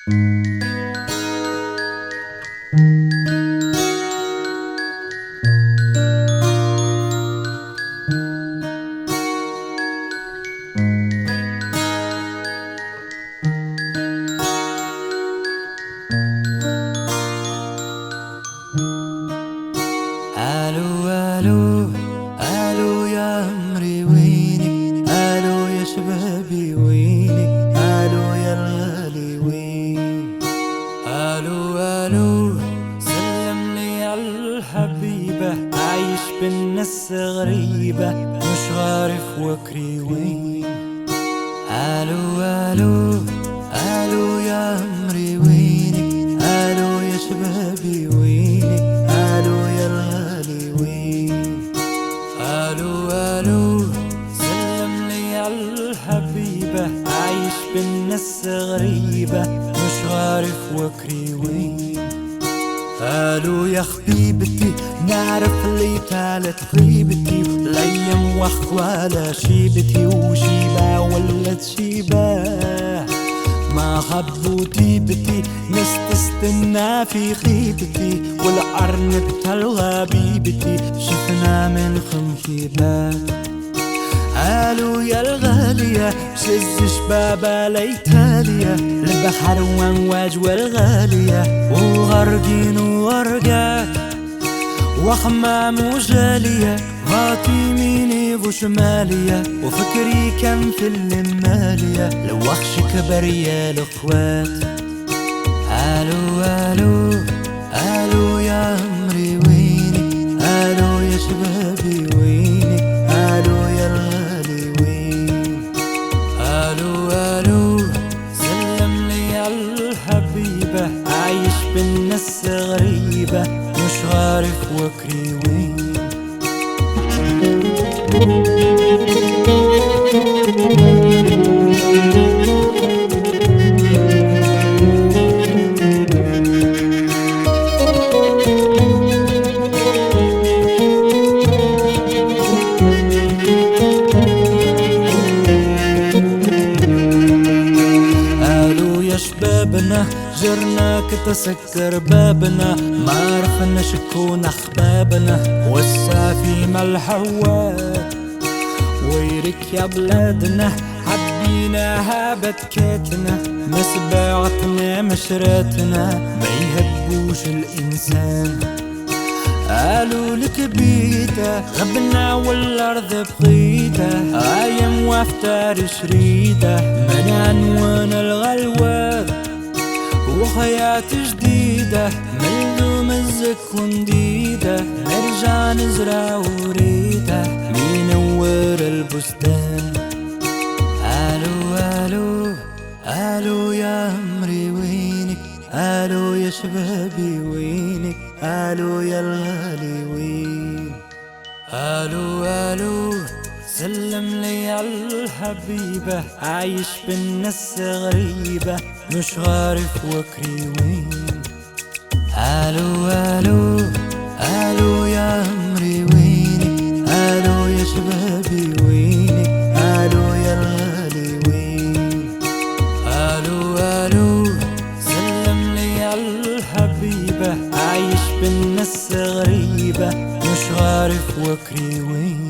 الو الو الو يا عمري وينك، الو يا شبابي وينك، الو يا الغالي وين، الو الو سلم لي عالحبيبة، عايش بالناس غريبة مش عارف وكري وين، الو الو الو يا عمري وينك، الو يا شبابي وينك، الو يا الغالي وين، الو الو سلم لي عالحبيبة، عايش بالناس غريبة مش عارف وكري وين، الو يا حبيبتي نعرف لي طالت غيبتي، الايام وخ ولا شيبتي وشيبة ولت شيبة، ما حبوا طيبتي ناس تستنى في خيبتي، والقرن بتلغى بيبتي شفنا من خمخيبات، الو يا الغالية شز شبابة ليتالية، البحر وامواج والغالية وغرقين وغرقات وخمام وجالية، غاطي يميني وشمالية وفكري كان في المالية، لو وخش كبر يا الاخوات، الو الو الو يا عمري وينك، الو يا شبابي وينك، الو يا الغالي وين، الو الو سلم لي عالحبيبة، عايش بالناس غريبة مش عارف وكري وين. قالوا يا شبابنا جرنا كتسكر بابنا، ما عرفنا شكون احبابنا والسافي مالحوات، ويرك يا بلادنا حبيناها بكيتنا، مسبعتنا مشرتنا ما يهبوش الانسان، قالوا لك بيتا غبنا والارض بغيتا، ايام وافتر شريدة من عنوان الغلوات وحياة جديدة ملزوم الزك ونديدة، نرجع نزرع وريدة بينور البستان، الو الو الو يا عمري وينك، الو يا شبابي وينك، الو يا الغالي وين، الو الو سلم لي عالحبيبة، عايش بالناس غريبة مش عارف وكري وين، الو الو الو يا عمري وينك، الو يا شبابي وينك، الو يا الغالي وين، الو الو سلم لي عالحبيبة، عايش بالناس غريبة مش عارف وكري وين.